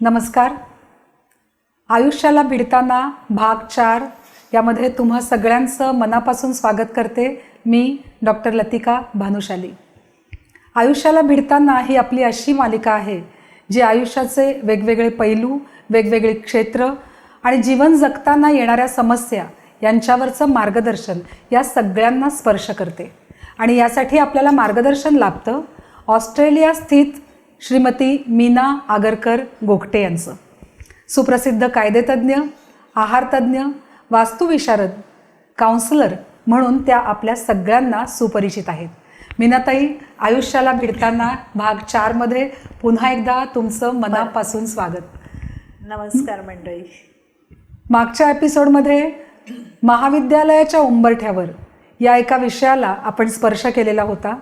नमस्कार. आयुष्याला भिडताना भाग 4 यामध्ये तुम्हा सगळ्यांचं मनापासून स्वागत करते. मी डॉक्टर लतिका भानुशाली. आयुष्याला भिडताना ही आपली अशी मालिका आहे जी आयुष्याचे वेगवेगळे पैलू, वेगवेगळे क्षेत्र आणि जीवन जगताना येणाऱ्या समस्या यांच्यावरचं मार्गदर्शन या सगळ्यांना स्पर्श करते. आणि यासाठी आपल्याला मार्गदर्शन लाभतं ऑस्ट्रेलिया स्थित श्रीमती मीना आगरकर गोगटे यांचं. सुप्रसिद्ध कायदेतज्ञ, आहारतज्ञ, वास्तुविशारद, काउन्सिलर म्हणून त्या आपल्या सगळ्यांना सुपरिचित आहेत. मीनाताई, आयुष्याला भिडताना भाग 4 मध्ये पुन्हा एकदा तुमचं मनापासून स्वागत. नमस्कार मंडळी. मागच्या एपिसोडमध्ये महाविद्यालयाच्या उंबरठ्यावर या एका विषयाला आपण स्पर्श केलेला होता.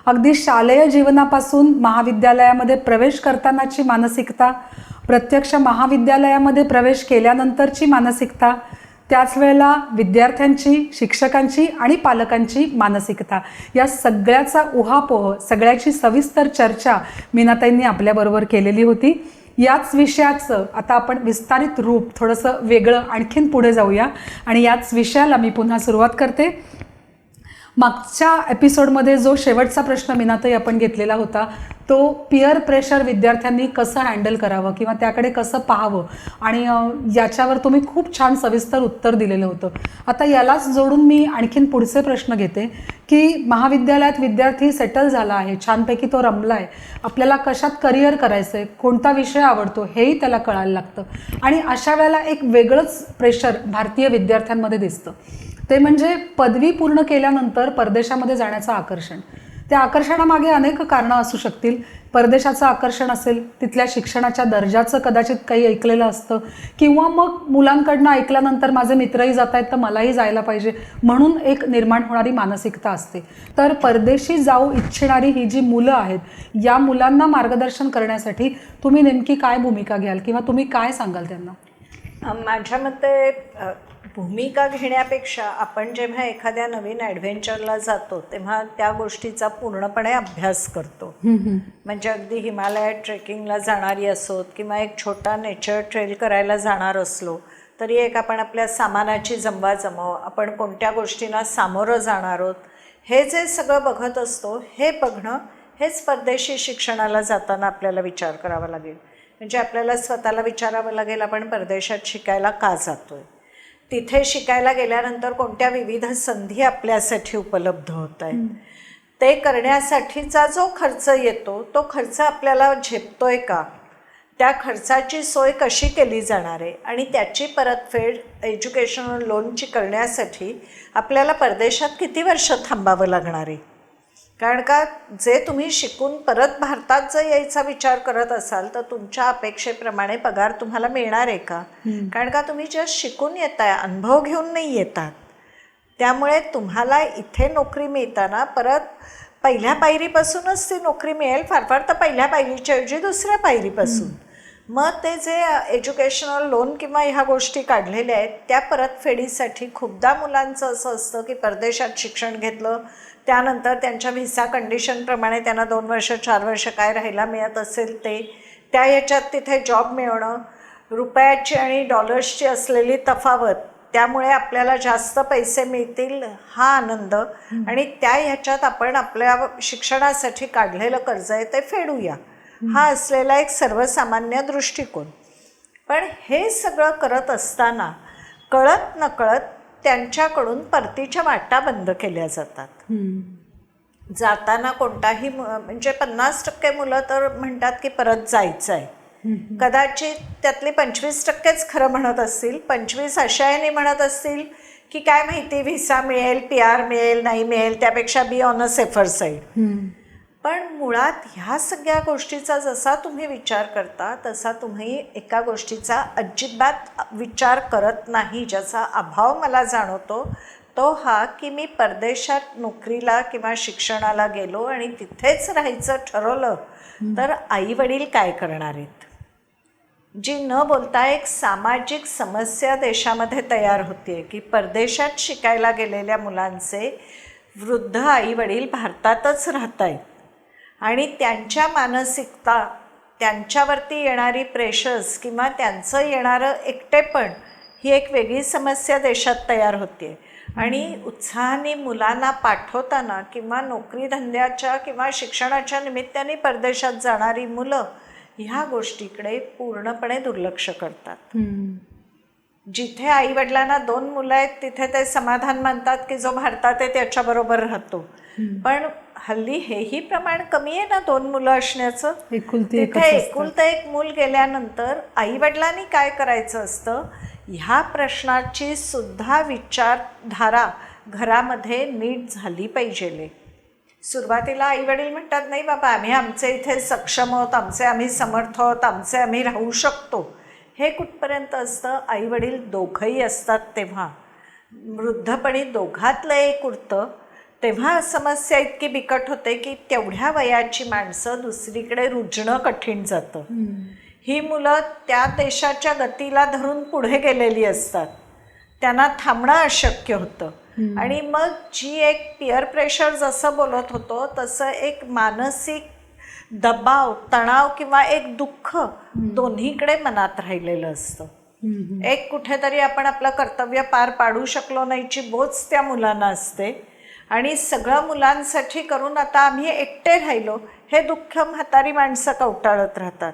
अगदी शालेय जीवनापासून महाविद्यालयामध्ये प्रवेश करतानाची मानसिकता, प्रत्यक्ष महाविद्यालयामध्ये प्रवेश केल्यानंतरची मानसिकता, त्याच वेळेला विद्यार्थ्यांची, शिक्षकांची आणि पालकांची मानसिकता, या सगळ्याचा उहापोह, सगळ्याची सविस्तर चर्चा मीनाताईंनी आपल्याबरोबर केलेली होती. याच विषयाचं आता आपण विस्तारित रूप थोडंसं वेगळं आणखीन पुढे जाऊया आणि याच विषयाला मी पुन्हा सुरुवात करते. मागच्या एपिसोडमध्ये जो शेवटचा प्रश्न मीनाताई आपण घेतलेला होता तो पिअर प्रेशर विद्यार्थ्यांनी कसं हँडल करावं किंवा त्याकडे कसं पाहावं आणि याच्यावर तुम्ही खूप छान सविस्तर उत्तर दिलेलं होतं. आता यालाच जोडून मी आणखीन पुढचे प्रश्न घेते की महाविद्यालयात विद्यार्थी सेटल झाला आहे, छानपैकी तो रमला आहे, आपल्याला कशात करिअर करायचं आहे, कोणता विषय आवडतो हेही त्याला कळायला लागतं. आणि अशा वेळेला एक वेगळंच प्रेशर भारतीय विद्यार्थ्यांमध्ये दिसतं. ते म्हणजे पदवी पूर्ण केल्यानंतर परदेशामध्ये जाण्याचं आकर्षण. त्या आकर्षणामागे अनेक कारणं असू शकतील. परदेशाचं आकर्षण असेल, तिथल्या शिक्षणाच्या दर्जाचं कदाचित काही ऐकलेलं असतं, किंवा मग मुलांकडनं ऐकल्यानंतर माझे मित्रही जात आहेत तर मलाही जायला पाहिजे म्हणून एक निर्माण होणारी मानसिकता असते. तर परदेशी जाऊ इच्छिणारी ही जी मुलं आहेत, या मुलांना मार्गदर्शन करण्यासाठी तुम्ही नेमकी काय भूमिका घ्याल किंवा तुम्ही काय सांगाल त्यांना? माझ्या मते भूमिका घेण्यापेक्षा आपण जेव्हा एखाद्या नवीन ॲडव्हेंचरला जातो तेव्हा त्या गोष्टीचा पूर्णपणे अभ्यास करतो. म्हणजे अगदी हिमालयात ट्रेकिंगला जाणारी असोत किंवा एक छोटा नेचर ट्रेल करायला जाणार असलो तरी एक आपण आपल्या सामानाची जमवाजमव, आपण कोणत्या गोष्टींना सामोरं जाणार आहोत, हे जे सगळं बघत असतो, हे बघणं हेच परदेशी शिक्षणाला जाताना आपल्याला विचार करावा लागेल. म्हणजे आपल्याला स्वतःला विचारावं लागेल आपण परदेशात शिकायला का जातो आहे, तिथे शिकायला गेल्यानंतर कोणत्या विविध संधी आपल्यासाठी उपलब्ध होत आहेत, ते करण्यासाठीचा जो खर्च येतो तो खर्च आपल्याला झेपतोय का, त्या खर्चाची सोय कशी केली जाणार आहे आणि त्याची परतफेड एज्युकेशनल लोनची करण्यासाठी आपल्याला परदेशात किती वर्ष थांबावं लागणार आहे. कारण का जे तुम्ही शिकून परत भारतात जर यायचा विचार करत असाल तर तुमच्या अपेक्षेप्रमाणे पगार तुम्हाला मिळणार आहे का? कारण का तुम्ही जस्ट शिकून येत आहे, अनुभव घेऊन नाही येतात. त्यामुळे तुम्हाला इथे नोकरी मिळताना परत पहिल्या पायरीपासूनच ती नोकरी मिळेल, फार फार तर पहिल्या पायरीच्या ऐवजी दुसऱ्या पायरीपासून. मग ते जे एज्युकेशनल लोन किंवा ह्या गोष्टी काढलेल्या आहेत त्या परतफेडीसाठी खूपदा मुलांचं असं असतं की परदेशात शिक्षण घेतलं, त्यानंतर त्यांच्या व्हिसा कंडिशनप्रमाणे त्यांना 2 वर्ष 4 वर्ष काय राहायला मिळत असेल ते, त्या ह्याच्यात तिथे जॉब मिळणं, रुपयाची आणि डॉलर्सची असलेली तफावत, त्यामुळे आपल्याला जास्त पैसे मिळतील हा आनंद, आणि त्या ह्याच्यात आपण आपल्या शिक्षणासाठी काढलेलं कर्ज आहे ते फेडूया, हा असलेला एक सर्वसामान्य दृष्टिकोन. पण हे सगळं करत असताना कळत नकळत त्यांच्याकडून परतीच्या वाटा बंद केल्या जातात. जाताना कोणताही म्हणजे 50% मुलं तर म्हणतात की परत जायचं आहे, कदाचित त्यातले 25%च खरं म्हणत असतील, 25 अशा याने म्हणत असतील की काय माहिती व्हिसा मिळेल, PR मिळेल, नाही मिळेल, त्यापेक्षा be on a safer side. पण मुळात ह्या सगळ्या गोष्टीचा जसा तुम्ही विचार करता तसा तुम्ही एका गोष्टीचा अजिबात विचार करत नाही, ज्याचा अभाव मला जाणवतो तो हा की मी परदेशात नोकरीला किंवा शिक्षणाला गेलो आणि तिथेच राहायचं ठरवलं तर आई वडील काय करणार आहेत, जी न बोलता एक सामाजिक समस्या देशामध्ये तयार होते की परदेशात शिकायला गेलेल्या मुलांचे वृद्ध आई वडील भारतातच राहत आहेत आणि त्यांच्या मानसिकता त्यांच्यावरती येणारी प्रेशर्स किंवा त्यांचं येणारं एकटेपण ही एक वेगळी समस्या देशात तयार होते. आणि उत्साहाने मुलांना पाठवताना किंवा नोकरी धंद्याच्या किंवा शिक्षणाच्या निमित्ताने परदेशात जाणारी मुलं ह्या गोष्टीकडे पूर्णपणे दुर्लक्ष करतात. जिथे आईवडिलांना 2 मुलं आहेत तिथे ते समाधान मानतात की जो भारतात आहे त्याच्याबरोबर राहतो. पण हल्ली हेही प्रमाण कमी आहे ना 2 मुलं असण्याचं. तिथे एकुलतं एक मूल गेल्यानंतर आईवडिलांनी काय करायचं असतं ह्या प्रश्नाची सुद्धा विचारधारा घरामध्ये नीट झाली पाहिजे. सुरुवातीला आईवडील म्हणतात नाही बाबा आम्ही आमचे इथे सक्षम आहोत, आम्ही समर्थ आहोत, आम्ही राहू शकतो. हे कुठपर्यंत असतं? आईवडील दोघंही असतात तेव्हा. वृद्धपणी दोघातलं एक उरतं तेव्हा समस्या इतकी बिकट होते की तेवढ्या वयाची माणसं दुसरीकडे रुजणं कठीण जातं. ही मुलं त्या देशाच्या गतीला धरून पुढे गेलेली असतात, त्यांना थांबणं अशक्य होतं. आणि मग जी एक पिअर प्रेशर जसं बोलत होतो तसं एक मानसिक दबाव, तणाव किंवा एक दुःख दोन्हीकडे मनात राहिलेलं असतं. एक कुठेतरी आपण आपलं कर्तव्य पार पाडू शकलो नाहीची बोच त्या मुलांना असते आणि सगळं मुलांसाठी करून आता आम्ही एकटे राहिलो हे दुःख म्हातारी माणसं कवटाळत राहतात.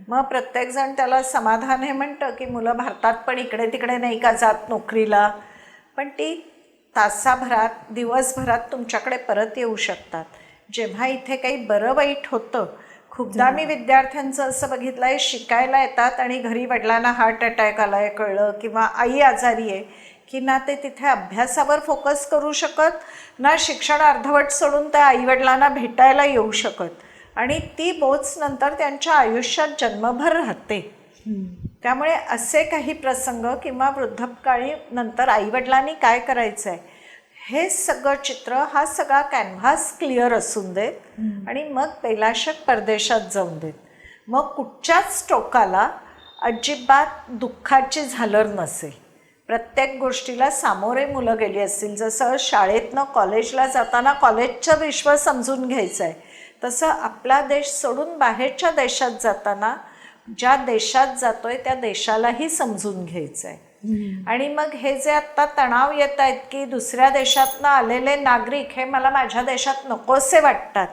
मग प्रत्येकजण त्याला समाधान हे म्हणतं की मुलं भारतात पण इकडे तिकडे नाही का जात नोकरीला, पण ती तासाभरात दिवसभरात तुमच्याकडे परत येऊ शकतात. जेव्हा इथे काही बरं वाईट होतं, खूपदा मी विद्यार्थ्यांचं असं बघितलं आहे शिकायला येतात आणि घरी वडिलांना हार्ट अटॅक आला आहे कळलं किंवा आई आजारी आहे की ना ते तिथे अभ्यासावर फोकस करू शकत ना शिक्षण अर्धवट सोडून त्या आईवडिलांना भेटायला येऊ शकत. आणि ती बोच नंतर त्यांच्या आयुष्यात जन्मभर राहते. त्यामुळे असे काही प्रसंग किंवा वृद्धकाळी नंतर आईवडिलांनी काय करायचं आहे हे सगळं चित्र, हा सगळा कॅनव्हास क्लिअर असून देत आणि मग पैलाशक परदेशात जाऊन देत. मग कुठच्याच टोकाला अजिबात दुःखाची झालर नसेल. प्रत्येक गोष्टीला सामोरे मुलं गेली असतील. जसं शाळेतनं कॉलेजला जाताना कॉलेजचं विश्व समजून घ्यायचं आहे, तसं आपला देश सोडून बाहेरच्या देशात जाताना ज्या देशात जातोय त्या देशालाही समजून घ्यायचं आहे. आणि मग हे जे आत्ता तणाव येत आहेत की दुसऱ्या देशातनं आलेले नागरिक हे मला माझ्या देशात नकोसे वाटतात,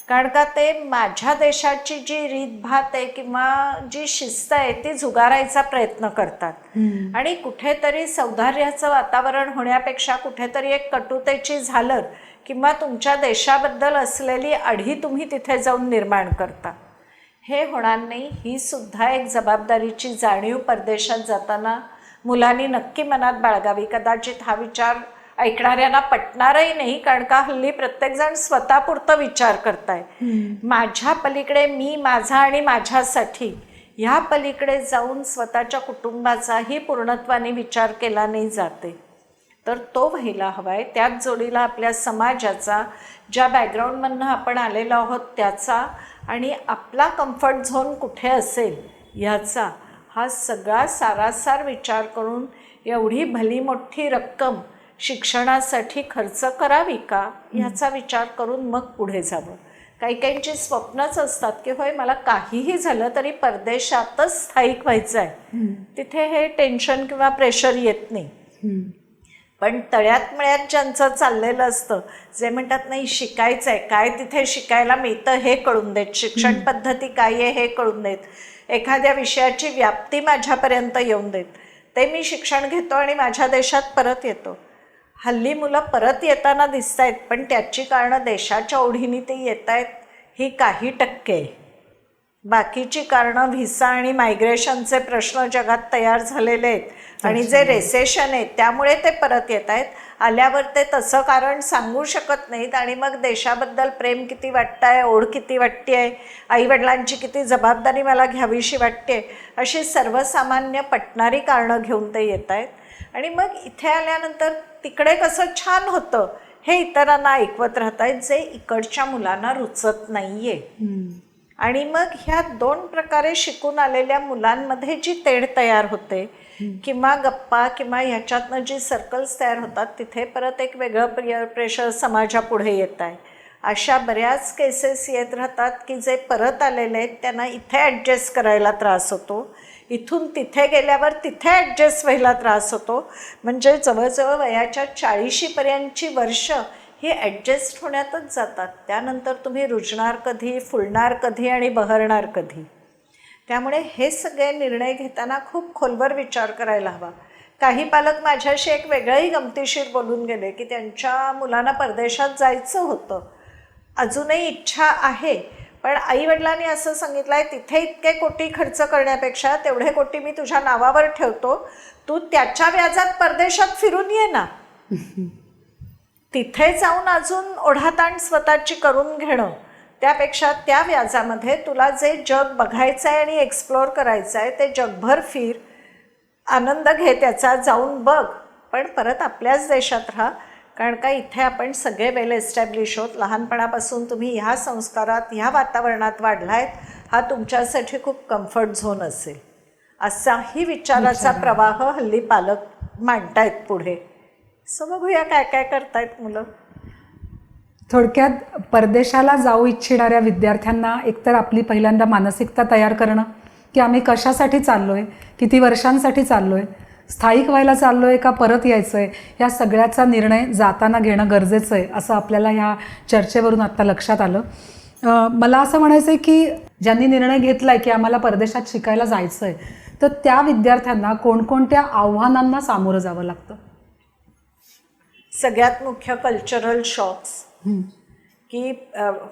कारण का ते माझ्या देशाची जी रीतभात आहे किंवा जी शिस्त आहे ती झुगारायचा प्रयत्न करतात. आणि कुठेतरी सौंदर्याचं वातावरण होण्यापेक्षा कुठेतरी एक कटुतेची झालर किंवा तुमच्या देशाबद्दल असलेली आढी तुम्ही तिथे जाऊन निर्माण करता. हे होणार नाही. ही सुद्धा एक जबाबदारीची जाणीव परदेशात जाताना मुलांनी नक्की मनात बाळगावी. कदाचित हा विचार ऐकणाऱ्यांना पटणारही नाही, कारण का हल्ली प्रत्येकजण स्वतःपुरतं विचार करताय. माझ्या पलीकडे मी, माझा आणि माझ्यासाठी ह्या पलीकडे जाऊन स्वतःच्या कुटुंबाचाही पूर्णत्वाने विचार केला नाही जाते. तर तो व्हायला हवा आहे. त्याच जोडीला आपल्या समाजाचा, ज्या बॅकग्राऊंडमधनं आपण आलेलो आहोत त्याचा आणि आपला कम्फर्ट झोन कुठे असेल ह्याचा, हा सगळा सारासार विचार करून एवढी भली मोठी रक्कम शिक्षणासाठी खर्च करावी का ह्याचा विचार करून मग पुढे जावं. काही काहींची स्वप्नच असतात की होय मला काहीही झालं तरी परदेशातच स्थायिक व्हायचं आहे, तिथे हे टेन्शन किंवा प्रेशर येत नाही. पण तळ्यात मळ्यात ज्यांचं चाललेलं असतं, जे म्हणतात नाही शिकायचं आहे, काय तिथे शिकायला मिळतं हे कळून देत, शिक्षण पद्धती काय आहे हे कळून देत, एखाद्या विषयाची व्याप्ती माझ्यापर्यंत येऊन देत, ते मी शिक्षण घेतो आणि माझ्या देशात परत येतो. हल्ली मुलं परत येताना दिसत आहेत, पण त्याची कारणं देशाच्या ओढीने ते येत आहेत ही काही टक्के. बाकीची कारणं व्हिसा आणि मायग्रेशनचे प्रश्न जगात तयार झालेले आहेत आणि जे रेसेशन आहे त्यामुळे ते परत येत आहेत. आल्यावर ते तसं कारण सांगू शकत नाहीत आणि मग देशाबद्दल प्रेम किती वाटतं आहे, ओढ किती वाटते आहे, आईवडिलांची किती जबाबदारी मला घ्यावीशी वाटते, अशी सर्वसामान्य पटणारी कारणं घेऊन ते येत आहेत. आणि मग इथे आल्यानंतर तिकडे कसं छान होतं हे इतरांना ऐकवत राहत आहेत, जे इकडच्या मुलांना रुचत नाही आहे. आणि मग ह्या 2 प्रकारे शिकून आलेल्या मुलांमध्ये जी तेढ तयार होते किंवा गप्पा किंवा ह्याच्यातनं जी सर्कल्स तयार होतात, तिथे परत एक वेगळं प्रेशर समाजापुढे येत आहे. अशा बऱ्याच केसेस येत राहतात की जे परत आलेले आहेत त्यांना इथे ॲडजस्ट करायला त्रास होतो, इथून तिथे गेल्यावर तिथे ॲडजस्ट व्हायला त्रास होतो. म्हणजे जवळजवळ वयाच्या 40पर्यंतची वर्ष ही ॲडजस्ट होण्यातच जातात. त्यानंतर तुम्ही रुजणार कधी, फुलणार कधी आणि बहरणार कधी. त्यामुळे हे सगळे निर्णय घेताना खूप खोलवर विचार करायला हवा. काही पालक माझ्याशी एक वेगळंही गमतीशीर बोलून गेले की त्यांच्या मुलांना परदेशात जायचं होतं, अजूनही इच्छा आहे, पण आईवडिलांनी असं सांगितलं आहे तिथे इतके कोटी खर्च करण्यापेक्षा तेवढे कोटी मी तुझ्या नावावर ठेवतो, तू त्याच्या व्याजात परदेशात फिरून ये ना. तिथे जाऊन अजून ओढाताण स्वतःची करून घेणं त्यापेक्षा त्या व्याजामध्ये तुला जे जग बघायचं आहे आणि एक्सप्लोअर करायचं आहे ते जगभर फिर, आनंद घे त्याचा, जाऊन बघ, पण परत आपल्याच देशात राहा. कारण का इथे आपण सगळे वेल एस्टॅब्लिश होत. लहानपणापासून तुम्ही ह्या संस्कारात, ह्या वातावरणात वाढला आहेत, हा तुमच्यासाठी खूप कम्फर्ट झोन असेल, असाही विचाराचा प्रवाह हल्ली पालक मांडतायत पुढे. सो बघूया काय काय करतायत मुलं. थोडक्यात परदेशाला जाऊ इच्छिणाऱ्या विद्यार्थ्यांना एकतर आपली पहिल्यांदा मानसिकता तयार करणं की आम्ही कशासाठी चाललो आहे, किती वर्षांसाठी चाललो आहे, स्थायिक व्हायला चाललो आहे का परत यायचं आहे, या सगळ्याचा निर्णय जाताना घेणं गरजेचं आहे असं आपल्याला ह्या चर्चेवरून आत्ता लक्षात आलं. मला असं म्हणायचं आहे की ज्यांनी निर्णय घेतला आहे की आम्हाला परदेशात शिकायला जायचं आहे, तर त्या विद्यार्थ्यांना कोणकोणत्या आव्हानांना सामोरं जावं लागतं? सगळ्यात मुख्य कल्चरल शॉक्स, की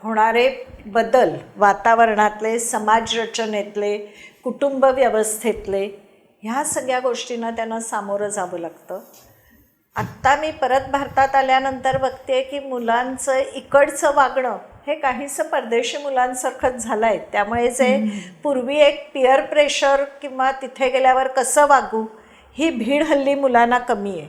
होणारे बदल वातावरणातले, समाज रचनेतले, कुटुंब व्यवस्थेतले, ह्या सगळ्या गोष्टींना त्यांना सामोरं जावं लागतं. आत्ता मी परत भारतात आल्यानंतर बघते की मुलांचं इकडचं वागणं हे काहीसं परदेशी मुलांसारखंच झालं आहे. त्यामुळे जे पूर्वी एक पिअर प्रेशर किंवा तिथे गेल्यावर कसं वागू ही भीड हल्ली मुलांना कमी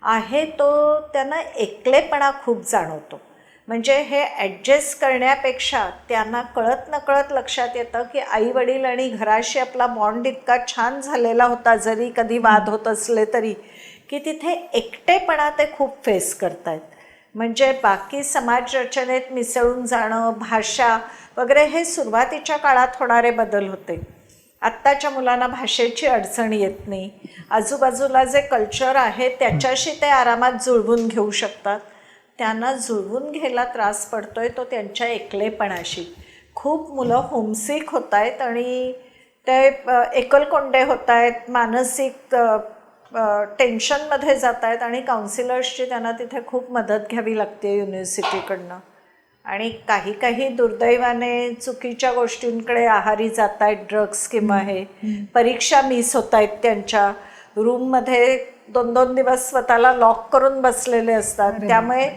आहे तो त्यांना एकलेपणा खूप जाणवतो. म्हणजे हे ॲडजस्ट करण्यापेक्षा त्यांना कळत नकळत लक्षात येतं की आईवडील आणि घराशी आपला बॉन्ड इतका छान झालेला होता, जरी कधी वाद होत असले तरी, की तिथे एकटेपणा ते खूप फेस करत आहेत. म्हणजे बाकी समाज रचनेत मिसळून जाणं, भाषा वगैरे हे सुरुवातीच्या काळात होणारे बदल होते. आत्ताच्या मुलांना भाषेची अडचण येत नाही, आजूबाजूला जे कल्चर आहे त्याच्याशी ते आरामात जुळवून घेऊ शकतात. त्यांना जुळवून घ्यायला त्रास पडतो आहे तो त्यांच्या एकलेपणाशी. खूप मुलं होमसिक होत आहेत आणि ते एकलकोंडे होत आहेत, मानसिक टेन्शनमध्ये जात आहेत आणि काउन्सिलर्सची त्यांना तिथे खूप मदत घ्यावी लागते युनिव्हर्सिटीकडनं. आणि काही काही दुर्दैवाने चुकीच्या गोष्टींकडे आहारी जात आहेत, ड्रग्स किंवा हे. परीक्षा मिस होत आहेत, त्यांच्या रूममध्ये 2-2 दिवस स्वतःला लॉक करून बसलेले असतात. त्यामुळे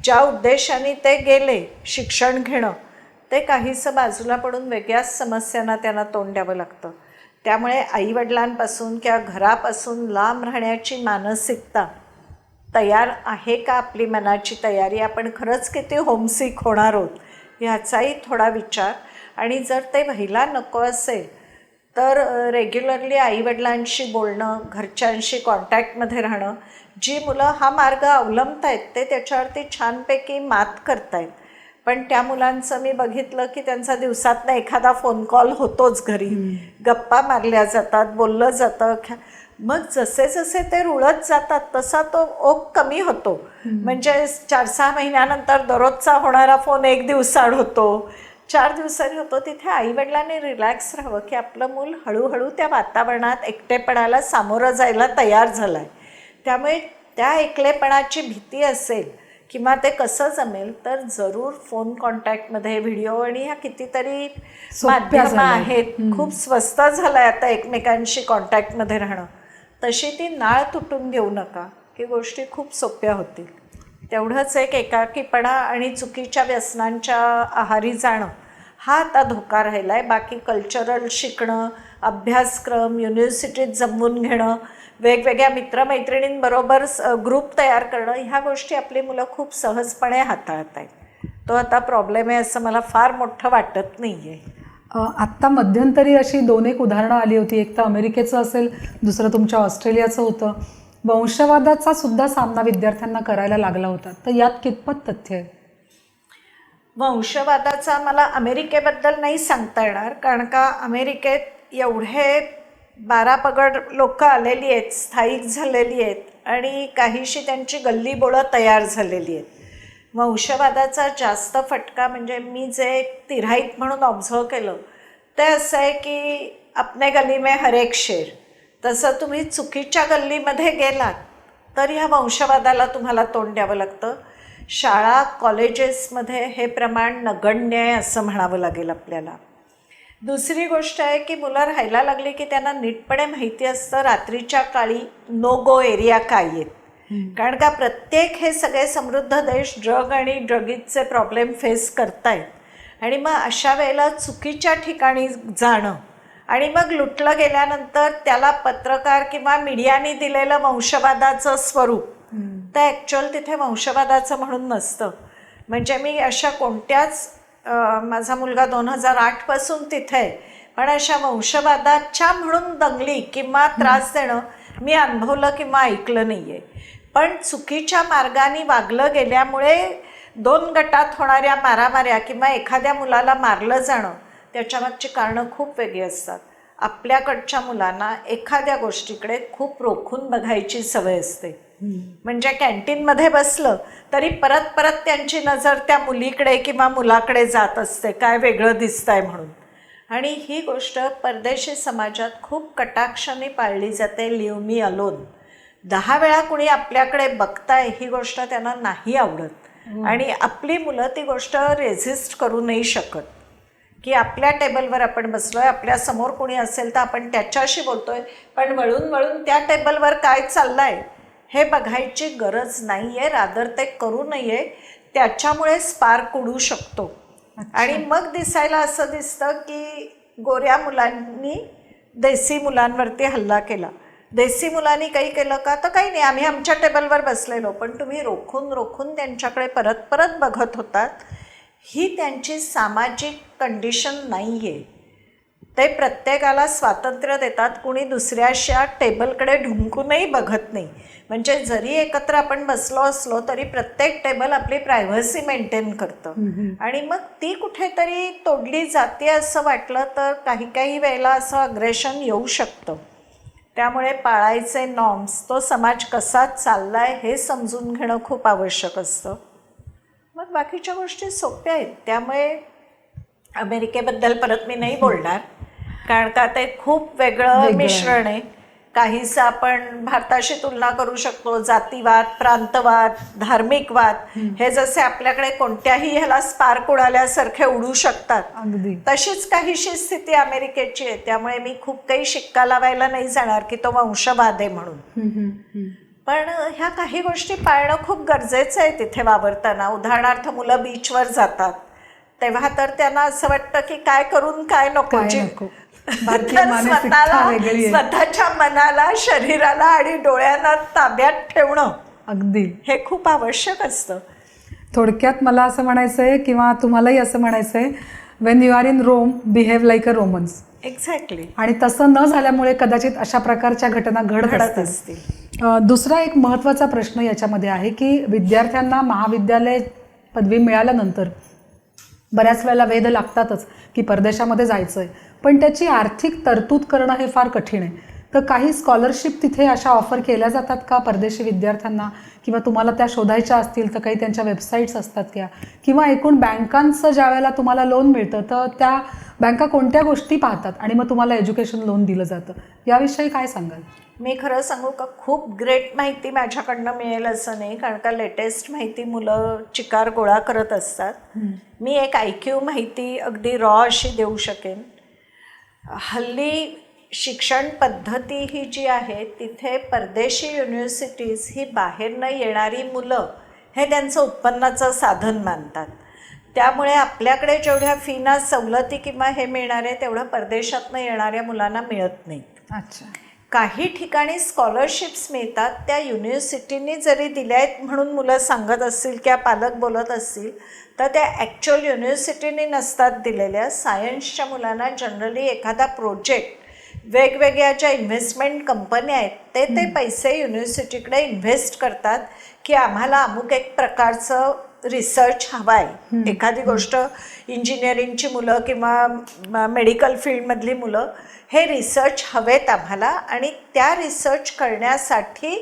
ज्या उद्देशाने ते गेले शिक्षण घेणं ते काहीसं बाजूला पडून वेगळ्याच समस्यांना त्यांना तोंड द्यावं लागतं. त्यामुळे आईवडिलांपासून किंवा घरापासून लांब राहण्याची मानसिकता तयार आहे का, आपली मनाची तयारी, आपण खरंच किती होमसिक होणार आहोत ह्याचाही थोडा विचार. आणि जर ते व्हायला नको असेल तर रेग्युलरली आईवडिलांशी बोलणं, घरच्यांशी कॉन्टॅक्टमध्ये राहणं. जी मुलं हा मार्ग अवलंबत आहेत ते त्याच्यावरती छानपैकी मात करत आहेत. पण त्या मुलांचं मी बघितलं की त्यांचा दिवसातनं एखादा फोन कॉल होतोच घरी, गप्पा मारल्या जातात, बोललं जातं. मग जसे जसे ते रुळत जातात तसा तो ओघ कमी होतो. म्हणजे 4-6 महिन्यानंतर दररोजचा होणारा फोन 1 दिवसाआड होतो, 4 दिवसांनी होतो. तिथे आईवडिलांनी रिलॅक्स राहावं की आपलं मूल हळूहळू त्या वातावरणात एकटेपणाला सामोरं जायला तयार झालं आहे. त्यामुळे त्या एकलेपणाची भीती असेल किंवा ते कसं जमेल तर जरूर फोन कॉन्टॅक्टमध्ये, व्हिडिओ आणि ह्या कितीतरी माध्यमं आहेत, खूप स्वस्त झालं आहे आता एकमेकांशी कॉन्टॅक्टमध्ये राहणं. तशी ती नाळ तुटून घेऊ नका की गोष्टी खूप सोप्या होतील. तेवढंच एक एकाकीपणा आणि चुकीच्या व्यसनांच्या आहारी जाणं हा आता धोका राहिला आहे. बाकी कल्चरल शिकणं, अभ्यासक्रम युनिव्हर्सिटीत जमवून घेणं, वेगवेगळ्या मित्रमैत्रिणींबरोबर ग्रुप तयार करणं, ह्या गोष्टी आपली मुलं खूप सहजपणे हाताळत आहेत. तो आता प्रॉब्लेम आहे असं मला फार मोठं वाटत नाही आहे. आत्ता मध्यंतरी अशी 2-1 उदाहरणं आली होती. एक तर अमेरिकेचं असेल, दुसरं तुमच्या ऑस्ट्रेलियाचं होतं. वंशवादाचा सुद्धा सामना विद्यार्थ्यांना करायला लागला होता. तर यात कितपत तथ्य आहे? वंशवादाचा मला अमेरिकेबद्दल नाही सांगता येणार, कारण का अमेरिकेत एवढे 12 पगड लोक आलेली आहेत, स्थायिक झालेली आहेत आणि काहीशी त्यांची गल्लीबोळं तयार झालेली आहेत. वंशवादाचा जास्त फटका म्हणजे मी जे तिऱ्हाईत म्हणून ऑब्झर्व केलं ते असं आहे की अपने गली में हर एक शेर. तसं तुम्ही चुकीच्या गल्लीमध्ये गेलात तर ह्या वंशवादाला तुम्हाला तोंड द्यावं लागतं. शाळा कॉलेजेसमध्ये हे प्रमाण नगण्य आहे असं म्हणावं लागेल आपल्याला. दुसरी गोष्ट आहे की मुलं राहायला लागली की त्यांना नीटपणे माहिती असतं रात्रीच्या काळी नो गो एरिया काय आहेत. कारण का प्रत्येक हे सगळे समृद्ध देश ड्रग आणि ड्रगीजचे प्रॉब्लेम फेस करतायत आणि मग अशा वेळेला चुकीच्या ठिकाणी जाणं आणि मग लुटलं गेल्यानंतर त्याला पत्रकार किंवा मीडियाने दिलेलं वंशवादाचं स्वरूप तर ॲक्च्युअल तिथे वंशवादाचं म्हणून नसतं. म्हणजे मी अशा कोणत्याच माझा मुलगा 2008पासून तिथे आहे, पण अशा वंशवादाच्या म्हणून दंगली किंवा त्रास देणं मी अनुभवलं किंवा ऐकलं नाही आहे. पण चुकीच्या मार्गाने वागलं गेल्यामुळे 2 गटात होणाऱ्या मारामाऱ्या किंवा एखाद्या मुलाला मारलं जाणं त्याच्यामागची कारणं खूप वेगळी असतात. आपल्याकडच्या मुलांना एखाद्या गोष्टीकडे खूप रोखून बघायची सवय असते. म्हणजे कॅन्टीनमध्ये बसलं तरी परत परत त्यांची नजर त्या मुलीकडे किंवा मुलाकडे जात असते, काय वेगळं दिसतंय म्हणून. आणि ही गोष्ट परदेशी समाजात खूप कटाक्षाने पाळली जाते. Leave me alone. 10 वेळा कुणी आपल्याकडे बघताय ही गोष्ट त्यांना नाही आवडत आणि आपली मुलं ती गोष्ट रेझिस्ट करू नाही शकत की आपल्या टेबलवर आपण बसलोय, आपल्यासमोर कोणी असेल तर आपण त्याच्याशी बोलतोय, पण वळून वळून त्या टेबलवर काय चाललंय हे बघायची गरज नाही आहे. रादर ते करू नये, त्याच्यामुळे स्पार्क उडू शकतो. आणि मग दिसायला असं दिसतं की गोऱ्या मुलांनी देसी मुलांवरती हल्ला केला. देसी मुलांनी काही केलं का तर काही नाही, आम्ही आमच्या टेबलवर बसलेलो, पण तुम्ही रोखून रोखून त्यांच्याकडे परत परत बघत होतात. ही त्यांची सामाजिक कंडिशन नाही आहे. ते प्रत्येकाला स्वातंत्र्य देतात, कुणी दुसऱ्याच्या टेबलकडे ढुंकूनही बघत नाही. म्हणजे जरी एकत्र आपण बसलो असलो तरी प्रत्येक टेबल आपली प्रायव्हसी मेंटेन करतं आणि मग ती कुठेतरी तोडली जाते असं वाटलं तर काही काही वेळेला असं अग्रेशन येऊ शकतं. त्यामुळे पाळायचे नॉर्म्स, तो समाज कसा चाललाय हे समजून घेणं खूप आवश्यक असतं. मग बाकीच्या गोष्टी सोप्या आहेत. त्यामुळे अमेरिकेबद्दल परत मी नाही बोलणार, कारण का ते खूप वेगळं मिश्रण आहे. काहीसं आपण भारताशी तुलना करू शकतो. जातीवाद, प्रांतवाद, धार्मिकवाद हे जसे आपल्याकडे कोणत्याही ह्याला स्पार्क उडाल्यासारखे उडू शकतात, तशीच काहीशी स्थिती अमेरिकेची आहे. त्यामुळे मी खूप काही शिक्का लावायला नाही जाणार की तो वंशवाद आहे म्हणून. पण ह्या काही गोष्टी पाळणं खूप गरजेचं आहे तिथे वावरताना. उदाहरणार्थ मुलं बीचवर जातात तेव्हा तर त्यांना असं वाटतं की काय करून काय नको. स्वतःच्या मनाला, शरीराला आणि डोळ्यांना ताब्यात ठेवणं अगदी हे खूप आवश्यक असतं. थोडक्यात मला असं म्हणायचं आहे किंवा तुम्हालाही असं म्हणायचं आहे, when you are in Rome behave like a Romans. Exactly. आणि तसं न झाल्यामुळे कदाचित अशा प्रकारच्या घटना घडत असतील. दुसरा एक महत्त्वाचा प्रश्न याच्यामध्ये आहे की विद्यार्थ्यांना महाविद्यालय पदवी मिळाल्यानंतर बऱ्याच वेळेला वेध लागतातच की परदेशामध्ये जायचं आहे, पण त्याची आर्थिक तरतूद करणं हे फार कठीण आहे. तर काही स्कॉलरशिप तिथे अशा ऑफर केल्या जातात का परदेशी विद्यार्थ्यांना, किंवा तुम्हाला त्या शोधायच्या असतील तर काही त्यांच्या वेबसाईट्स असतात त्या, किंवा एकूण बँकांचं ज्या वेळेला तुम्हाला लोन मिळतं तर त्या बँका कोणत्या गोष्टी पाहतात आणि मग तुम्हाला एज्युकेशन लोन दिलं जातं, याविषयी काय सांगाल? मी खरं सांगू का, खूप ग्रेट माहिती माझ्याकडनं मिळेल असं नाही, कारण का लेटेस्ट माहिती मुलं चिकार गोळा करत असतात. मी एक IQ माहिती अगदी रॉ अशी देऊ शकेन. हल्ली शिक्षण पद्धती ही जी आहे तिथे परदेशी युनिव्हर्सिटीज ही बाहेरनं येणारी मुलं हे त्यांचं उत्पन्नाचं साधन मानतात. त्यामुळे आपल्याकडे जेवढ्या फीना सवलती किंवा हे मिळणार आहे तेवढं परदेशातनं येणाऱ्या मुलांना मिळत नाही. अच्छा. काही ठिकाणी स्कॉलरशिप्स मिळतात, त्या युनिव्हर्सिटीनी जरी दिल्या आहेत म्हणून मुलं सांगत असतील किंवा पालक बोलत असतील तर त्या ॲक्च्युअल युनिव्हर्सिटीने नसतात दिलेल्या. सायन्सच्या मुलांना जनरली एखादा प्रोजेक्ट, वेगवेगळ्या ज्या इन्व्हेस्टमेंट कंपन्या आहेत ते पैसे युनिव्हर्सिटीकडे इन्व्हेस्ट करतात की आम्हाला अमुक एक प्रकारचं रिसर्च हवा आहे. एखादी गोष्ट इंजिनिअरिंगची मुलं किंवा मेडिकल फील्डमधली मुलं हे रिसर्च हवेत आम्हाला आणि त्या रिसर्च करण्यासाठी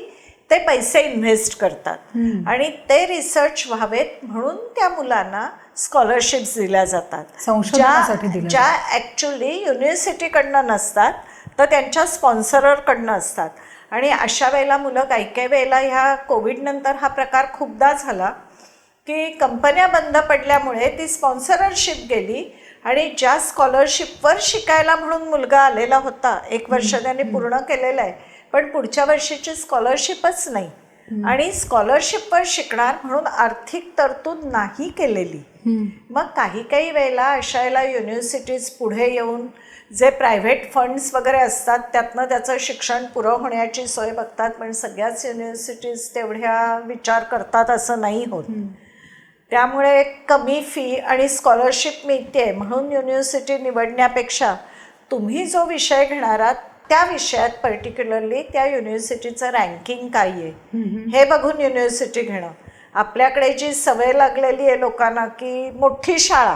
ते पैसे इन्व्हेस्ट करतात आणि ते रिसर्च व्हावेत म्हणून त्या मुलांना स्कॉलरशिप्स दिल्या जातात संशोधनासाठी दिल्या ज्या ॲक्च्युली युनिव्हर्सिटीकडनं नसतात तर त्यांच्या स्पॉन्सररकडनं असतात. आणि अशा वेळेला मुलं काही वेळेला ह्या कोविडनंतर हा प्रकार खूपदा झाला की कंपन्या बंद पडल्यामुळे ती स्पॉन्सरशिप गेली आणि ज्या स्कॉलरशिपवर शिकायला म्हणून मुलगा आलेला होता, 1 वर्ष त्याने पूर्ण केलेलं आहे, पण पुढच्या वर्षीची स्कॉलरशिपच नाही आणि स्कॉलरशिपवर शिकणार म्हणून आर्थिक तरतूद नाही केलेली. मग काही वेळेला अशा वेळेला युनिव्हर्सिटीज पुढे येऊन जे प्रायव्हेट फंड्स वगैरे असतात त्यातनं त्याचं शिक्षण पुरं होण्याची सोय बघतात, पण सगळ्याच युनिव्हर्सिटीज तेवढ्या विचार करतात असं नाही होत. त्यामुळे कमी फी आणि स्कॉलरशिप मिळते म्हणून युनिव्हर्सिटी निवडण्यापेक्षा तुम्ही जो विषय घेणार आहात त्या विषयात पर्टिक्युलरली त्या युनिव्हर्सिटीचं रँकिंग काय आहे हे बघून युनिव्हर्सिटी घेणं. आपल्याकडे जी सवय लागलेली आहे लोकांना की मोठी शाळा,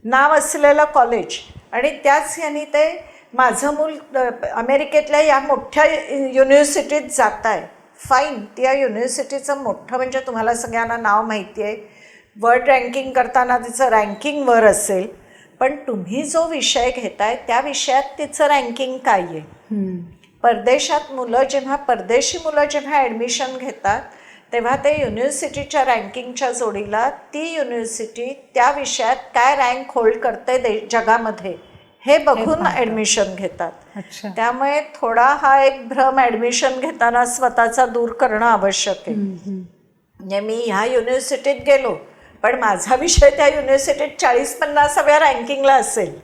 नाव असलेलं कॉलेज आणि त्याच यांनी ते माझं मूल अमेरिकेतल्या या मोठ्या युनिव्हर्सिटीत जात आहे, फाईन. त्या युनिव्हर्सिटीचं मोठं म्हणजे तुम्हाला सगळ्यांना नाव माहिती आहे, वर्ल्ड रँकिंग करताना तिचं रँकिंग वर असेल, पण तुम्ही जो विषय घेताय त्या विषयात तिचं रँकिंग काय आहे. परदेशात परदेशी मुलं जेव्हा ॲडमिशन घेतात तेव्हा ते युनिव्हर्सिटीच्या रँकिंगच्या जोडीला ती युनिव्हर्सिटी त्या विषयात काय रँक होल्ड करते जगामध्ये हे बघून ॲडमिशन घेतात. त्यामुळे थोडा हा एक भ्रम ॲडमिशन घेताना स्वतःचा दूर करणं आवश्यक आहे. म्हणजे मी ह्या युनिव्हर्सिटीत गेलो पण माझा विषय त्या युनिव्हर्सिटीत 40-50व्या रँकिंगला असेल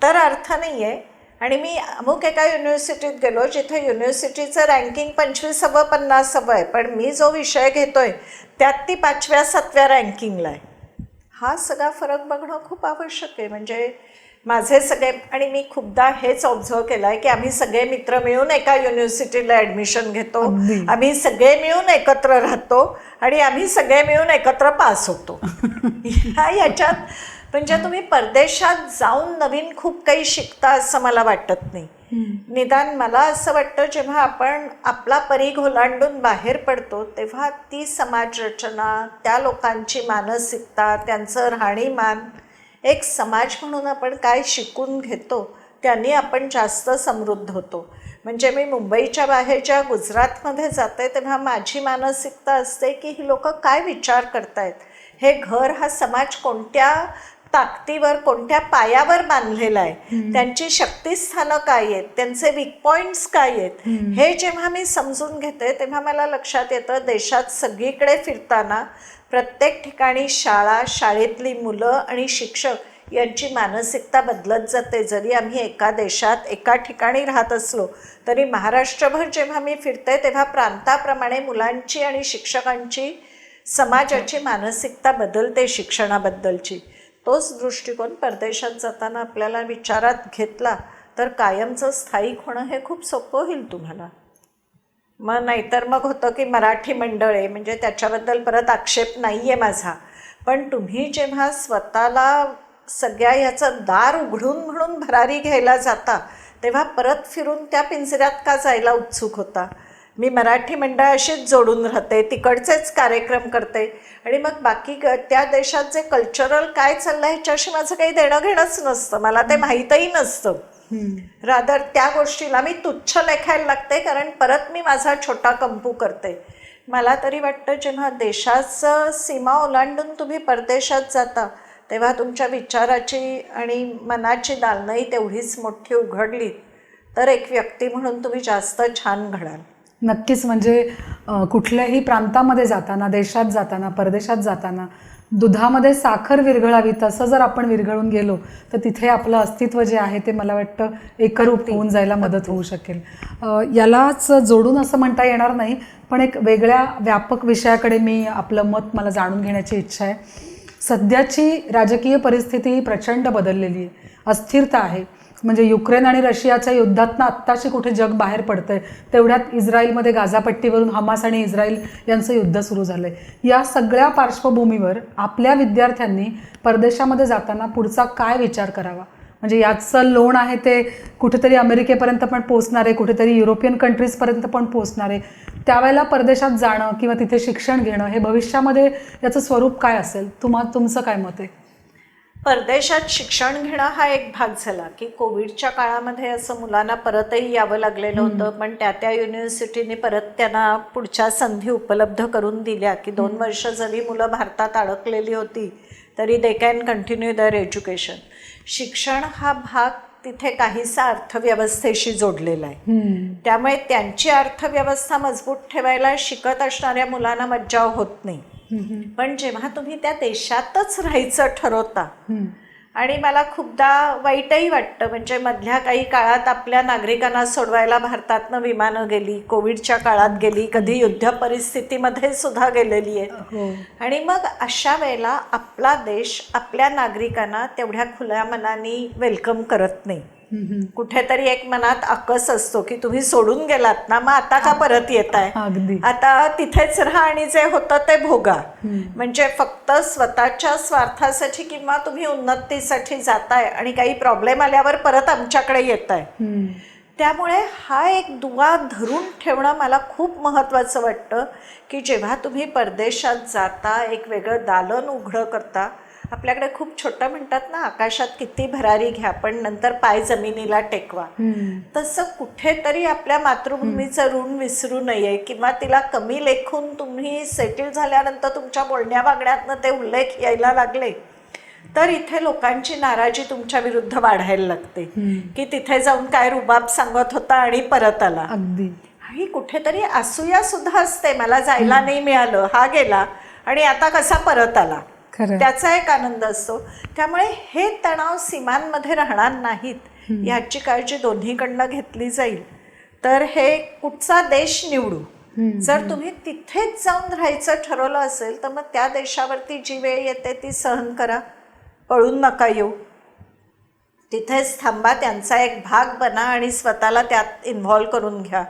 तर अर्थ नाही आहे. आणि मी अमुक एका युनिव्हर्सिटीत गेलो जिथे युनिव्हर्सिटीचं रँकिंग 25-50 आहे, पण मी जो विषय घेतोय त्यात ती 5व्या-7व्या रँकिंगला आहे. हा सगळा फरक बघणं खूप आवश्यक आहे. म्हणजे माझे सगळे, आणि मी खूपदा हेच ऑब्झर्व केलं आहे की आम्ही सगळे मित्र मिळून एका युनिव्हर्सिटीला ॲडमिशन घेतो, आम्ही सगळे मिळून एकत्र राहतो आणि आम्ही सगळे मिळून एकत्र पास होतो. ह्याच्यात म्हणजे तुम्ही परदेशात जाऊन नवीन खूप काही शिकता असं मला वाटत नाही. निदान मला असं वाटतं जेव्हा आपण आपला परीघ ओलांडून बाहेर पडतो तेव्हा ती समाजरचना, त्या लोकांची मानसिकता, त्यांचं राहणीमान, एक समाज म्हणून आपण काय शिकून घेतो त्यांनी आपण जास्त समृद्ध होतो. म्हणजे मी मुंबईच्या बाहेर ज्या गुजरातमध्ये जाते तेव्हा माझी मानसिकता असते की ही लोक काय विचार करतायत, हे घर, हा समाज कोणत्या ताकदीवर, कोणत्या पायावर बांधलेला आहे, त्यांची शक्तिस्थानं काय आहेत, त्यांचे वीक पॉईंट्स काय आहेत, हे जेव्हा मी समजून घेते तेव्हा मला लक्षात येतं देशात सगळीकडे फिरताना प्रत्येक ठिकाणी शाळा, शाळेतली मुलं आणि शिक्षक यांची मानसिकता बदलत जाते. जरी आम्ही एका देशात एका ठिकाणी राहत असलो तरी महाराष्ट्रभर जेव्हा मी फिरते तेव्हा प्रांताप्रमाणे मुलांची आणि शिक्षकांची, समाजाची मानसिकता बदलते शिक्षणाबद्दलची. तोच दृष्टिकोन परदेशात जाताना आपल्याला विचारात घेतला तर कायमचं स्थायिक होणं हे खूप सोपं होईल तुम्हाला. मग नाहीतर मग होतं की मराठी मंडळ आहे, म्हणजे त्याच्याबद्दल परत आक्षेप नाही आहे माझा, पण तुम्ही जेव्हा स्वतःला सगळ्या ह्याचं दार उघडून म्हणून भरारी घ्यायला जाता तेव्हा परत फिरून त्या पिंजऱ्यात का जायला उत्सुक होता. मी मराठी मंडळाशीच जोडून राहते, तिकडचेच कार्यक्रम करते आणि मग बाकी त्या देशात जे कल्चरल काय चाललं ह्याच्याशी माझं काही देणं घेणंच नसतं, मला ते माहीतही नसतं. रादर त्या गोष्टीला मी तुच्छ लेखायला लागते कारण परत मी माझा छोटा कंपू करते. मला तरी वाटतं जेव्हा देशाचं सीमा ओलांडून तुम्ही परदेशात जाता तेव्हा तुमच्या विचाराची आणि मनाची दालनही तेवढीच मोठी उघडली तर एक व्यक्ती म्हणून तुम्ही जास्त छान घडाल. नक्कीच. म्हणजे कुठल्याही प्रांतामध्ये जाताना, देशात जाताना, परदेशात जाताना दुधामध्ये साखर विरघळावी तसं जर आपण विरघळून गेलो तर तिथे आपलं अस्तित्व जे आहे ते मला वाटतं एकरूप होऊन जायला मदत होऊ शकेल. यालाच जोडून असं म्हणता येणार नाही, पण एक वेगळ्या व्यापक विषयाकडे मी आपलं मत मला जाणून घेण्याची इच्छा आहे. सध्याची राजकीय परिस्थिती प्रचंड बदललेली आहे, अस्थिरता आहे. म्हणजे युक्रेन आणि रशियाच्या युद्धातनं आत्ताशी कुठे जग बाहेर पडतंय, तेवढ्यात इस्रायलमध्ये गाझापट्टीवरून हमास आणि इस्रायल यांचं युद्ध सुरू झालंय. या सगळ्या पार्श्वभूमीवर आपल्या विद्यार्थ्यांनी परदेशामध्ये जाताना पुढचा काय विचार करावा? म्हणजे याचं लोण आहे ते कुठेतरी अमेरिकेपर्यंत पण पोचणार आहे, कुठेतरी युरोपियन कंट्रीजपर्यंत पण पोचणार आहे. त्यावेळेला परदेशात जाणं किंवा तिथे शिक्षण घेणं हे भविष्यामध्ये याचं स्वरूप काय असेल? तुमचं काय मत आहे? परदेशात शिक्षण घेणं हा एक भाग झाला की कोविडच्या काळामध्ये असं मुलांना परतही यावं लागलेलं होतं, पण त्या युनिव्हर्सिटीने परत त्यांना पुढच्या संधी उपलब्ध करून दिल्या की 2 वर्ष जरी मुलं भारतात अडकलेली होती तरी they can continue their education. शिक्षण हा भाग तिथे काहीसा अर्थव्यवस्थेशी जोडलेला आहे, त्यामुळे त्यांची अर्थव्यवस्था मजबूत ठेवायला शिकत असणाऱ्या मुलांना मज्जाव होत नाही. पण जेव्हा तुम्ही त्या देशातच राहायचं ठरवता, आणि मला खूपदा वाईटही वाटतं, म्हणजे मधल्या काही काळात आपल्या नागरिकांना सोडवायला भारतातनं विमानं गेली, कोविडच्या काळात गेली, कधी युद्ध परिस्थितीमध्ये सुद्धा गेलेली आहे. आणि मग अशा वेळेला आपला देश आपल्या नागरिकांना तेवढ्या खुल्या मनाने वेलकम करत नाही. कुठेतरी एक मनात आकस असतो की तुम्ही सोडून गेलात ना, मग आता का परत येताय, आता तिथेच राहा आणि जे होतं ते भोगा. म्हणजे फक्त स्वतःच्या स्वार्थासाठी किंवा तुम्ही उन्नतीसाठी जाताय आणि काही प्रॉब्लेम आल्यावर परत आमच्याकडे येताय. त्यामुळे हा एक दुवा धरून ठेवणं मला खूप महत्त्वाचं वाटतं की जेव्हा तुम्ही परदेशात जाता, एक वेगळं दालन उघडं करता. आपल्याकडे खूप छोटं म्हणतात ना, आकाशात किती भरारी घ्या पण नंतर पाय जमिनीला टेकवा. तसं कुठेतरी आपल्या मातृभूमीचं ऋण विसरू नये किंवा तिला कमी लेखून तुम्ही सेटल झाल्यानंतर तुमच्या बोलण्या वागण्यातनं ते उल्लेख यायला लागले तर इथे लोकांची नाराजी तुमच्या विरुद्ध वाढायला लागते की तिथे जाऊन काय रुबाब सांगत होता आणि परत आला. अगदी. ही कुठेतरी असूया सुद्धा असते, मला जायला नाही मिळालं, हा गेला आणि आता कसा परत आला, त्याचा एक आनंद असतो. त्यामुळे हे तणाव सीमांमध्ये राहणार नाहीत याची काळजी दोन्हीकडनं घेतली जाईल तर हे कुठचा देश निवडू. जर तुम्ही तिथेच जाऊन राहायचं ठरवलं असेल तर मग त्या देशावरती जी वेळ येते ती सहन करा, पळून नका येऊ, तिथेच थांबा, त्यांचा एक भाग बना आणि स्वतःला त्यात इन्व्हॉल्व करून घ्या.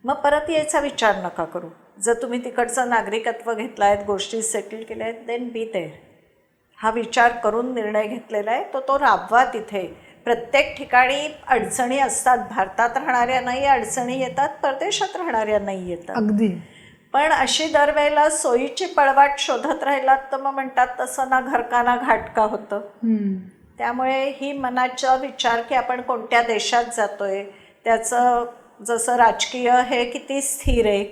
मग परत यायचा विचार नका करू. जर तुम्ही तिकडचं नागरिकत्व घेतलं आहेत, गोष्टी सेटल केल्या आहेत, देन बी देअर. हा विचार करून निर्णय घेतलेला आहे तो राबवा तिथे. प्रत्येक ठिकाणी अडचणी असतात, भारतात राहणाऱ्यांनाही अडचणी येतात, परदेशात राहणाऱ्यांनाही येतात. अगदी. पण अशी दरवेळेला सोयीची पळवाट शोधत राहिलात तर मग म्हणतात तसं ना घरकाना घाटका होतं. त्यामुळे ही मनाचा विचार की आपण कोणत्या देशात जातोय, त्याचं जसं राजकीय हे किती स्थिर आहे,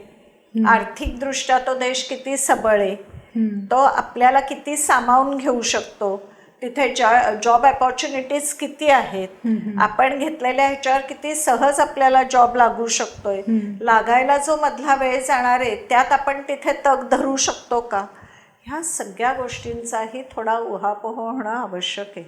आर्थिकदृष्ट्या तो देश किती सबळ आहे, तो आपल्याला किती सामावून घेऊ शकतो, तिथे जॉब अपॉर्च्युनिटीज किती आहेत, आपण घेतलेल्या ह्याच्यावर किती सहज आपल्याला जॉब लागू शकतोय, लागायला जो मधला वेळ जाणार आहे त्यात आपण तिथे तग धरू शकतो का, ह्या सगळ्या गोष्टींचाही थोडा उहापोह होणं आवश्यक आहे.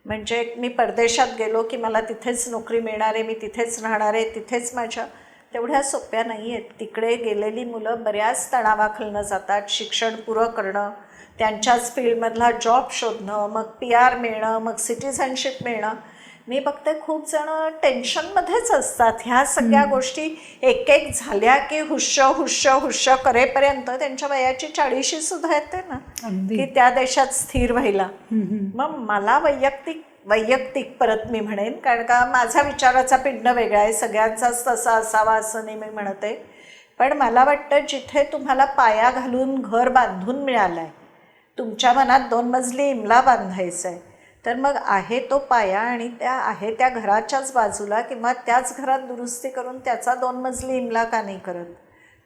म्हणजे मी परदेशात गेलो की मला तिथेच नोकरी मिळणार आहे, मी तिथेच राहणार आहे, तिथेच माझ्या, तेवढ्या सोप्या नाही आहेत. तिकडे गेलेली मुलं बऱ्याच तणावाखालनं जातात. शिक्षण पुरं करणं, त्यांच्याच फील्डमधला जॉब शोधणं, मग PR मिळणं, मग सिटिझनशिप मिळणं. मी बघते खूप जण टेन्शनमध्येच असतात. ह्या सगळ्या गोष्टी एक एक झाल्या की हुश्य करेपर्यंत त्यांच्या वयाची 40शी सुद्धा येते ना की त्या देशात स्थिर व्हायला. मग मला वैयक्तिक परत मी म्हणेन, कारण का माझा विचाराचा पिंड वेगळा आहे, सगळ्यांचाच तसा असावा असं नाही मी म्हणते. पण मला वाटतं जिथे तुम्हाला पाया घालून घर बांधून मिळालं आहे, तुमच्या मनात 2 मजली इमला बांधायचा आहे, तर मग आहे तो पाया आणि त्या घराच्याच बाजूला किंवा त्याच घरात दुरुस्ती करून त्याचा 2 मजली इमला का नाही करत.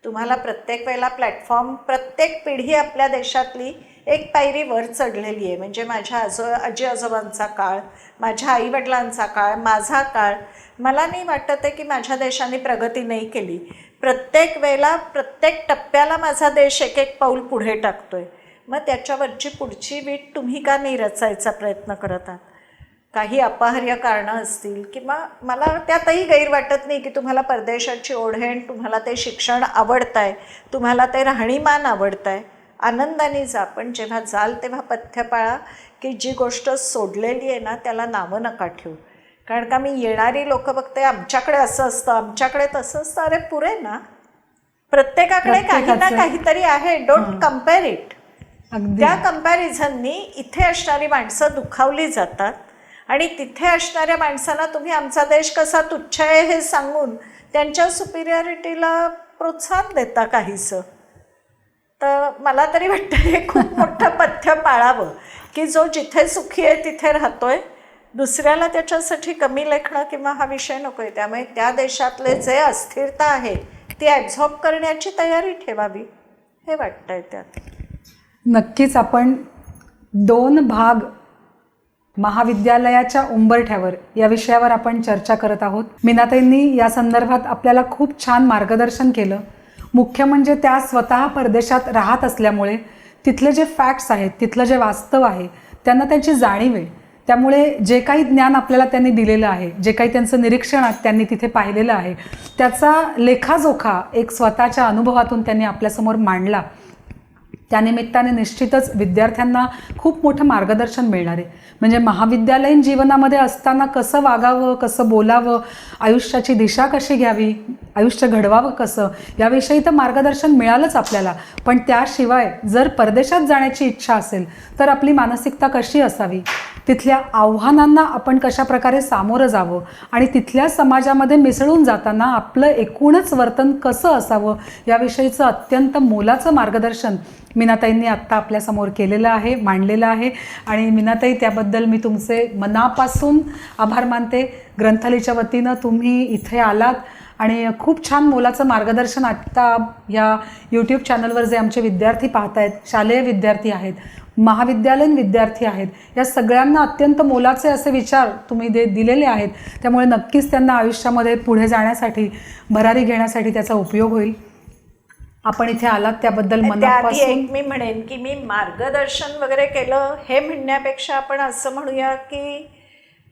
तुम्हाला प्रत्येक वेळेला प्लॅटफॉर्म, प्रत्येक पिढी आपल्या देशातली एक पायरी वर चढलेली आहे. म्हणजे माझ्या आजी आजोबांचा काळ, माझ्या आईवडिलांचा काळ, माझा काळ, मला नाही वाटत आहे की माझ्या देशाने प्रगती नाही केली. प्रत्येक वेळेला प्रत्येक टप्प्याला माझा देश एक एक पाऊल पुढे टाकतोय. मग त्याच्यावरची पुढची वीट तुम्ही का नाही रचायचा प्रयत्न करत आहात. काही अपहार्य कारणं असतील किंवा मला त्यातही गैर वाटत नाही की तुम्हाला परदेशाची ओढ आहे, तुम्हाला ते शिक्षण आवडतं आहे, तुम्हाला ते राहणीमान आवडतं आहे, आनंदाने जा. पण जेव्हा जाल तेव्हा पथ्य पाळा की जी गोष्ट सोडलेली आहे ना त्याला नावं नका ठेवू. कारण का मी येणारी लोक बघते, आमच्याकडे असं असतं, आमच्याकडे तसं असतं. अरे पुरे ना, प्रत्येकाकडे काही ना काहीतरी आहे. Don't compare it. त्या कम्पॅरिझननी इथे असणारी माणसं दुखावली जातात आणि तिथे असणाऱ्या माणसांना तुम्ही आमचा देश कसा तुच्छ आहे हे सांगून त्यांच्या सुपिरियरिटीला प्रोत्साहन देता काहीसं. तर मला तरी वाटतं हे खूप मोठं पथ्य पाळावं की जो जिथे सुखी आहे तिथे राहतोय, दुसऱ्याला त्याच्यासाठी कमी लेखणं किंवा हा विषय नको आहे. त्यामुळे त्या देशातले जे अस्थिरता आहे ती ॲब्झॉर्ब करण्याची तयारी ठेवावी हे वाटतंय त्यात. नक्कीच आपण 2 भाग महाविद्यालयाच्या उंबरठ्यावर या विषयावर आपण चर्चा करत आहोत. मीनाताईंनी या संदर्भात आपल्याला खूप छान मार्गदर्शन केलं. मुख्य म्हणजे त्या स्वतः परदेशात राहत असल्यामुळे तिथले जे फॅक्ट्स आहेत, तिथलं जे वास्तव आहे त्यांना त्यांची जाणीव आहे. त्यामुळे जे काही ज्ञान आपल्याला त्यांनी दिलेलं आहे, जे काही त्यांचं निरीक्षण त्यांनी तिथे पाहिलेलं आहे, त्याचा लेखाजोखा एक स्वतःच्या अनुभवातून त्यांनी आपल्यासमोर मांडला. त्यानिमित्ताने निश्चितच विद्यार्थ्यांना खूप मोठं मार्गदर्शन मिळणार आहे. म्हणजे महाविद्यालयीन जीवनामध्ये असताना कसं वागावं, कसं बोलावं, आयुष्याची दिशा कशी घ्यावी, आयुष्य घडवावं कसं, याविषयी तर मार्गदर्शन मिळालंच आपल्याला. पण त्याशिवाय जर परदेशात जाण्याची इच्छा असेल तर आपली मानसिकता कशी असावी, तिथल्या आव्हानांना आपण कशा प्रकारे सामोरं जावं आणि तिथल्या समाजामध्ये मिसळून जाताना आपलं एकूणच वर्तन कसं असावं, याविषयीचं अत्यंत मोलाचं मार्गदर्शन मीनाताईंनी आत्ता आपल्यासमोर केलेलं आहे, मांडलेलं आहे. आणि मीनाताई, त्याबद्दल मी तुमचे मनापासून आभार मानते. ग्रंथालयाच्या वतीनं तुम्ही इथे आलात आणि खूप छान मोलाचं मार्गदर्शन आत्ता या यूट्यूब चॅनलवर जे आमचे विद्यार्थी पाहत आहेत, शालेय विद्यार्थी आहेत, महाविद्यालयीन विद्यार्थी आहेत, या सगळ्यांना अत्यंत मोलाचे असे विचार तुम्ही दिलेले आहेत. त्यामुळे नक्कीच त्यांना आयुष्यामध्ये पुढे जाण्यासाठी, भरारी घेण्यासाठी त्याचा उपयोग होईल. आपण इथे आलात त्याबद्दल मनापासून. एक मी म्हणेन की मी मार्गदर्शन वगैरे केलं हे म्हणण्यापेक्षा आपण असं म्हणूया की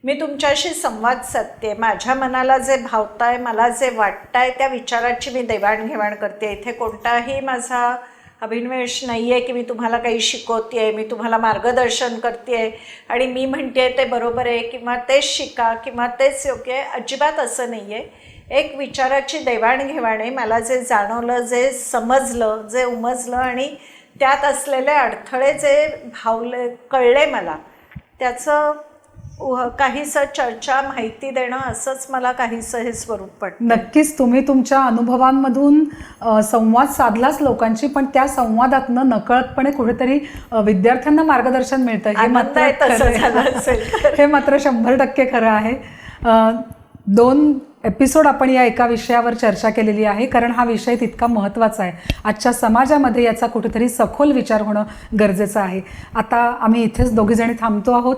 मी तुमच्याशी संवाद साधते. माझ्या मनाला जे भावताय, मला जे वाटतंय त्या विचाराची मी देवाणघेवाण करते. इथे कोणताही माझा अभिनिवेश नाही आहे की मी तुम्हाला काही शिकवते आहे, मी तुम्हाला मार्गदर्शन करते आहे आणि मी म्हणते ते बरोबर आहे किंवा तेच शिका किंवा तेच योग्य आहे. अजिबात असं नाही आहे. एक विचाराची देवाणघेवाण आहे. मला जे जाणवलं, जे समजलं, जे उमजलं आणि त्यात असलेले अडथळे जे भावले, कळले मला, त्याचं काहीसं चर्चा, माहिती देणं असंच मला काहीसं हे स्वरूप पडतं. नक्कीच तुम्ही तुमच्या अनुभवांमधून संवाद साधलाच लोकांशी, पण त्या संवादातनं नकळतपणे कुठेतरी विद्यार्थ्यांना मार्गदर्शन मिळतं. हे मात्र हे मात्र 100% खरं आहे. 2 एपिसोड आपण या एका विषयावर चर्चा केलेली आहे, कारण हा विषय तितका महत्त्वाचा आहे. आजच्या समाजामध्ये याचा कुठेतरी सखोल विचार होणं गरजेचं आहे. आता आम्ही इथेच दोघीजणी थांबतो आहोत.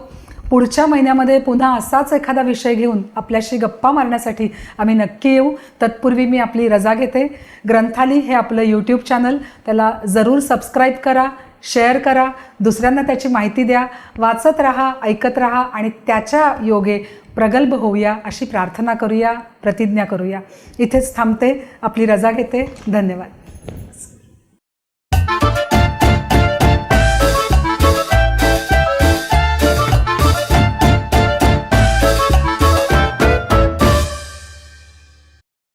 पुढच्या महिन्यामध्ये पुन्हा असाच एखादा विषय घेऊन आपल्याशी गप्पा मारण्यासाठी आम्ही नक्की येऊ. तत्पूर्वी मी आपली रजा घेते. ग्रंथाली हे आपलं यूट्यूब चॅनल, त्याला जरूर सबस्क्राईब करा, शेअर करा, दुसऱ्यांना त्याची माहिती द्या. वाचत राहा, ऐकत राहा आणि त्याच्या योगे प्रगल्भ होऊया अशी प्रार्थना करूया, प्रतिज्ञा करूया. इथेच थांबते, आपली रजा घेते. धन्यवाद.